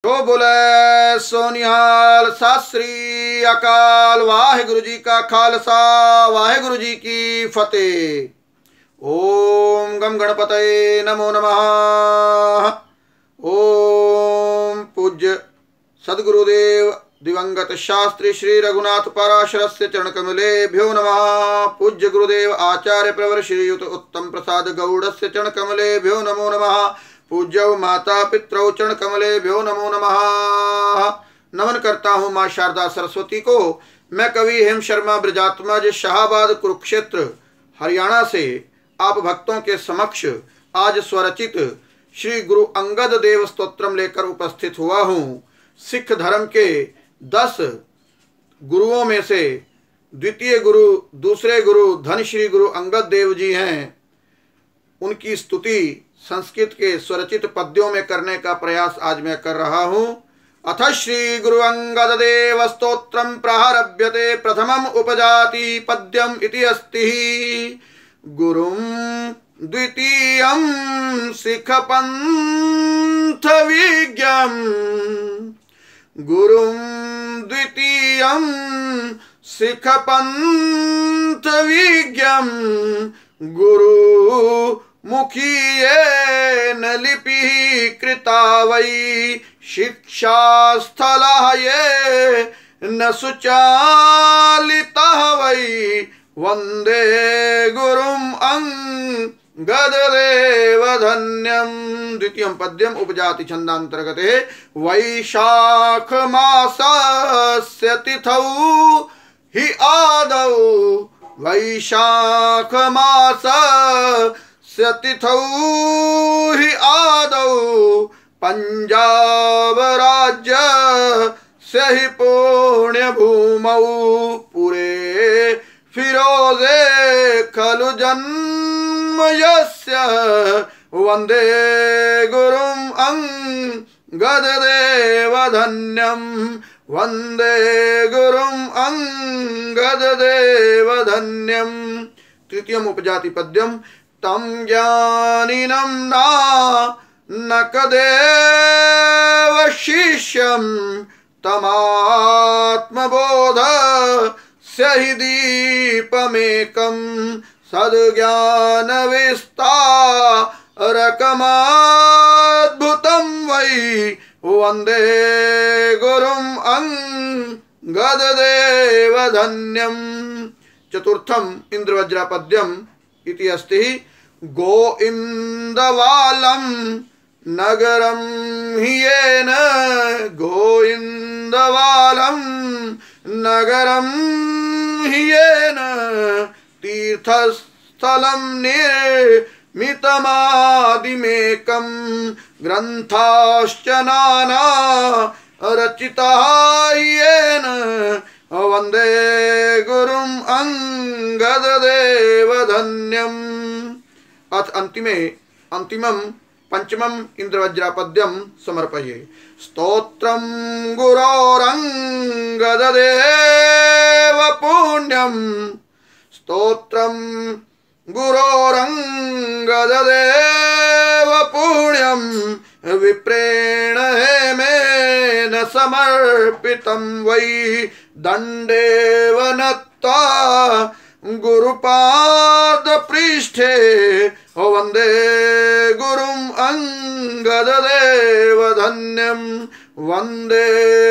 जो बोले सोनिहाल सत श्री अकाल। वाहिगुरु जी का खालसा वाहिगुरु जी की फतेह। ओम गम गणपतये नमो नमः। ओम पूज्य सद्गुरुदेव दिवंगत शास्त्री श्री रघुनाथ पराशरस्य चरण कमलेभ्यो नमः। पूज्य गुरुदेव आचार्य प्रवर श्रीयुत उत्तम प्रसाद गौड़स्य चरण कमलेभ्यो नमो नमः। पूज्य माता पितरौ चरण कमलेभ्यो नमो नमः। नमन करता हूँ माँ शारदा सरस्वती को। मैं कवि हेम शर्मा ब्रजात्मज शाहाबाद कुरुक्षेत्र हरियाणा से आप भक्तों के समक्ष आज स्वरचित श्री गुरु अंगद देव स्तोत्रम लेकर उपस्थित हुआ हूँ। सिख धर्म के 10 गुरुओं में से द्वितीय गुरु दूसरे गुरु धन श्री गुरु अंगद देव जी हैं। उनकी स्तुति संस्कृत के स्वरचित पद्यों में करने का प्रयास आज मैं कर रहा हूँ। अथ श्री गुरु अंगद देव स्तोत्रम प्रारभ्यते प्रथमम उपजाति पद्यम इति अस्ति। गुरुम द्वितीयं सिख पंथ विज्ञम। गुरुम द्वितीयं सिख पंथ विज्ञम। गुरु मुखीयेन लिपि कृता वै। शिक्षास्थलः ये न सुचालितः वै। वंदे गुरुम अंगददेव धन्यम। द्वितीयं पद्यम उपजाति छंदांतर्गते। वैशाख मासस्य तिथौ हि आदौ। वैशाख मासस्य तिथौ हि आदौ। पंजाब राज्य से ही पुण्य भूमौ। पुरे फिरोजे खलु जन्म यस्य। वंदे गुरुम अंगददेव धन्यम। वंदे गुरुम अंगददेव धन्यम। तृतीयम उपजाति पद्यम। तम ज्ञानिनं नानकदेव शिष्यं। तमात्मबोध हि दीपमेकं। सद्ज्ञान विस्तारकमद्भुतं वै। वंदे गुरुम अंगददेव धन्यम। चतुर्थम इंद्रवज्रा पद्यम इति अस्ति। गोइंदवालम नगरम हियेन। गोइंदवालम नगरम हियेन। तीर्थस्थलं निर्मितमादिमेकं। ग्रंथाश्च नाना रचिताः येन। वंदे गुरुम अंगददेव धन्यम। अथ अंतिमम पंचमम इंद्रवज्रा पद्यम समर्पये। स्तोत्रम गुरोरंगददेव पुण्यम। स्तोत्रम गुरोरंगददेव पुण्यम। विप्रेण हेमेन समर्पितं वै। दंडेव नत्वा गुरुपाद पृष्ठे। वंदे गुरुम अंगददेव धन्यम। वंदे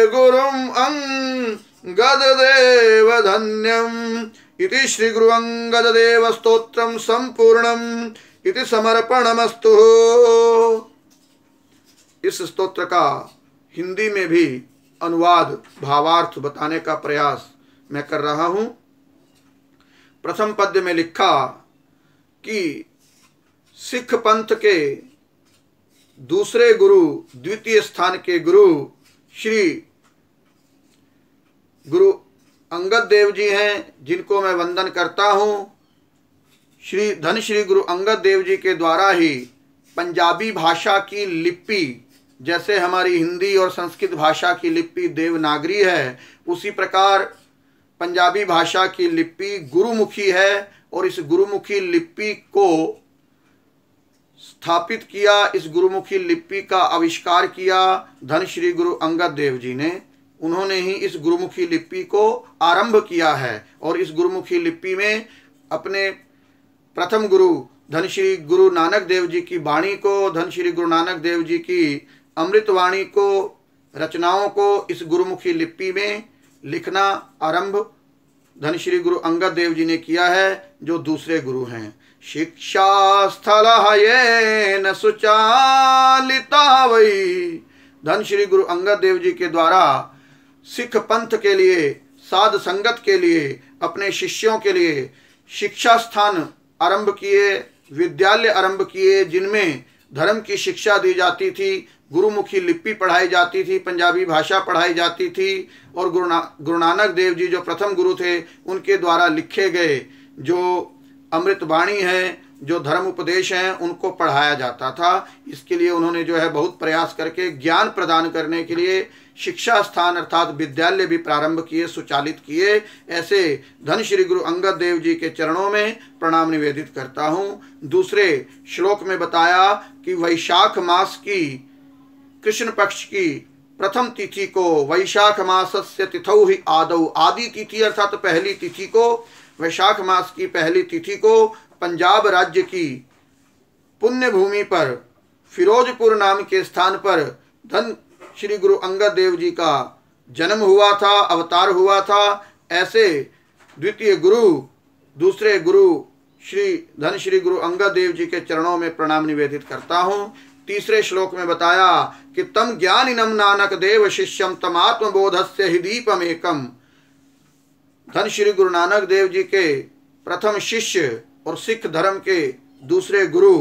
गुरुम अंगददेव धन्यम। इति श्री गुरु अंगददेव स्तोत्रम संपूर्णम इति समर्पणमस्तु। इस स्तोत्र का हिंदी में भी अनुवाद भावार्थ बताने का प्रयास मैं कर रहा हूं। प्रथम पद्य में लिखा कि सिख पंथ के दूसरे गुरु द्वितीय स्थान के गुरु श्री गुरु अंगद देव जी हैं, जिनको मैं वंदन करता हूं। श्री धन श्री गुरु अंगद देव जी के द्वारा ही पंजाबी भाषा की लिपि, जैसे हमारी हिंदी और संस्कृत भाषा की लिपि देवनागरी है, उसी प्रकार पंजाबी भाषा की लिपि गुरुमुखी है। और इस गुरुमुखी लिपि को स्थापित किया, इस गुरुमुखी लिपि का आविष्कार किया धन श्री गुरु अंगद देव जी ने। उन्होंने ही इस गुरुमुखी लिपि को आरंभ किया है और इस गुरुमुखी लिपि में अपने प्रथम गुरु धन श्री गुरु नानक देव जी की वाणी को, धन श्री गुरु नानक देव जी की अमृत वाणी को, रचनाओं को इस गुरुमुखी लिपि में लिखना आरंभ धन श्री गुरु अंगद देव जी ने किया है, जो दूसरे गुरु हैं। शिक्षा स्थल ये न सुचालिता वही, धन श्री गुरु अंगद देव जी के द्वारा सिख पंथ के लिए, साध संगत के लिए, अपने शिष्यों के लिए शिक्षा स्थान आरंभ किए, विद्यालय आरंभ किए, जिनमें धर्म की शिक्षा दी जाती थी, गुरुमुखी लिपि पढ़ाई जाती थी, पंजाबी भाषा पढ़ाई जाती थी और गुरु नानक देव जी जो प्रथम गुरु थे उनके द्वारा लिखे गए जो अमृत वाणी है, जो धर्म उपदेश हैं, उनको पढ़ाया जाता था। इसके लिए उन्होंने जो है बहुत प्रयास करके ज्ञान प्रदान करने के लिए शिक्षा स्थान अर्थात विद्यालय भी प्रारंभ किए, सुचालित किए। ऐसे धन श्री गुरु अंगद देव जी के चरणों में प्रणाम निवेदित करता हूँ। दूसरे श्लोक में बताया कि वैशाख मास की कृष्ण पक्ष की प्रथम तिथि को, वैशाख मासस्य तिथौ ही आदौ, आदि तिथि अर्थात पहली तिथि को, वैशाख मास की पहली तिथि को पंजाब राज्य की पुण्य भूमि पर फिरोजपुर नाम के स्थान पर धन श्री गुरु अंगद देव जी का जन्म हुआ था, अवतार हुआ था। ऐसे द्वितीय गुरु, दूसरे गुरु श्री धन श्री गुरु अंगद देव जी के चरणों में प्रणाम निवेदित करता हूँ। तीसरे श्लोक में बताया कि तम ज्ञानिनम नानक देव शिष्यम तमात्मबोधस्य हि दीपमेकम, धन श्री गुरु नानक देव जी के प्रथम शिष्य और सिख धर्म के दूसरे गुरु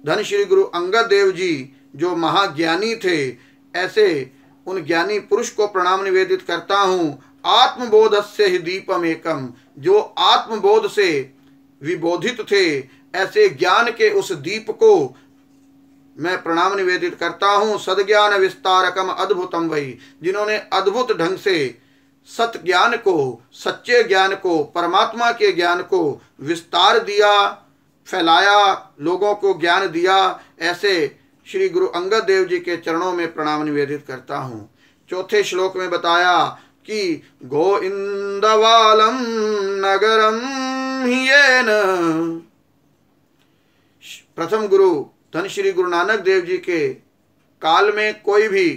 धन श्री गुरु अंगद देव जी जो महाज्ञानी थे, ऐसे उन ज्ञानी पुरुष को प्रणाम निवेदित करता हूँ। आत्मबोधस्य हि दीपमेकम, जो आत्मबोध से विबोधित थे, ऐसे ज्ञान के उस दीप को मैं प्रणाम निवेदित करता हूँ। सद्ज्ञान विस्तारकम अद्भुतम वही, जिन्होंने अद्भुत ढंग से सत ज्ञान को, सच्चे ज्ञान को, परमात्मा के ज्ञान को विस्तार दिया, फैलाया, लोगों को ज्ञान दिया। ऐसे श्री गुरु अंगद देव जी के चरणों में प्रणाम निवेदित करता हूँ। चौथे श्लोक में बताया कि गोइंदवालम नगरम हियेन, प्रथम गुरु धन श्री गुरु नानक देव जी के काल में कोई भी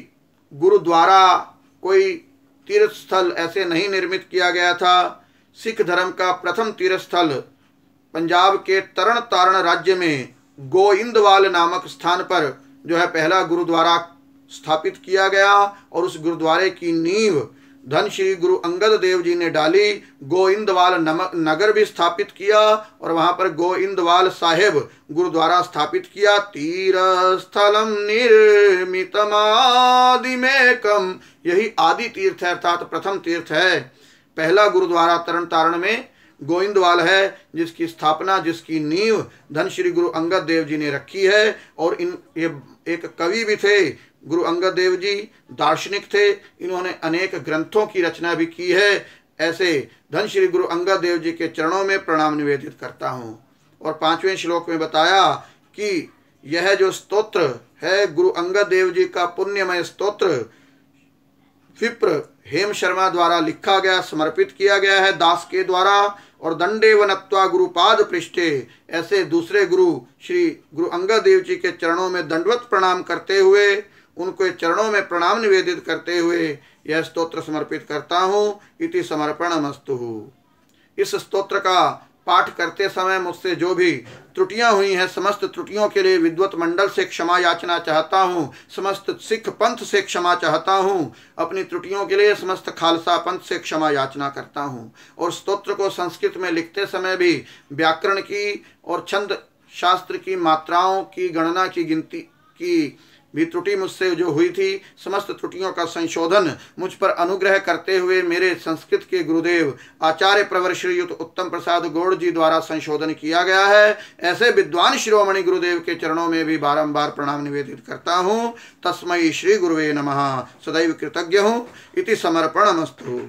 गुरुद्वारा, कोई तीर्थ स्थल ऐसे नहीं निर्मित किया गया था। सिख धर्म का प्रथम तीर्थ स्थल पंजाब के तरन तारण राज्य में गोइंदवाल नामक स्थान पर जो है पहला गुरुद्वारा स्थापित किया गया और उस गुरुद्वारे की नींव धन श्री गुरु अंगद देव जी ने डाली। गोइंदवाल नगर भी स्थापित किया और वहां पर गोइंदवाल साहिब गुरुद्वारा स्थापित किया। तीर्थस्थलम निर्मितमादिमेकम, यही आदि तीर्थ है अर्थात प्रथम तीर्थ है। पहला गुरुद्वारा तरन तारण में गोइंदवाल है, जिसकी स्थापना, जिसकी नींव धन श्री गुरु अंगद देव जी ने रखी है। और ये एक कवि भी थे गुरु अंगद देव जी, दार्शनिक थे, इन्होंने अनेक ग्रंथों की रचना भी की है। ऐसे धन श्री गुरु अंगद देव जी के चरणों में प्रणाम निवेदित करता हूँ। और पांचवें श्लोक में बताया कि यह जो स्तोत्र है गुरु अंगद देव जी का पुण्यमय स्तोत्र विप्र हेम शर्मा द्वारा लिखा गया, समर्पित किया गया है दास के द्वारा। और दंडे वनत्वा गुरुपाद पृष्ठे, ऐसे दूसरे गुरु श्री गुरु अंगद देव जी के चरणों में दंडवत प्रणाम करते हुए, उनके चरणों में प्रणाम निवेदित करते हुए यह स्तोत्र समर्पित करता हूँ। इति समर्पणमस्तु। इस स्तोत्र का पाठ करते समय मुझसे जो भी त्रुटियां हुई हैं, समस्त त्रुटियों के लिए विद्वत मंडल से क्षमा याचना चाहता हूँ, समस्त सिख पंथ से क्षमा चाहता हूँ, अपनी त्रुटियों के लिए समस्त खालसा पंथ से क्षमा याचना करता हूँ। और स्तोत्र को संस्कृत में लिखते समय भी व्याकरण की और छंद शास्त्र की मात्राओं की गणना की गिनती की भी त्रुटि मुझसे जो हुई थी, समस्त त्रुटियों का संशोधन मुझ पर अनुग्रह करते हुए मेरे संस्कृत के गुरुदेव आचार्य प्रवर श्रीयुत उत्तम प्रसाद गौड़ जी द्वारा संशोधन किया गया है। ऐसे विद्वान शिरोमणि गुरुदेव के चरणों में भी बारंबार प्रणाम निवेदित करता हूँ। तस्मै श्री गुरुवे नमः। सदैव कृतज्ञ हूँ। इति समर्पणमस्तु।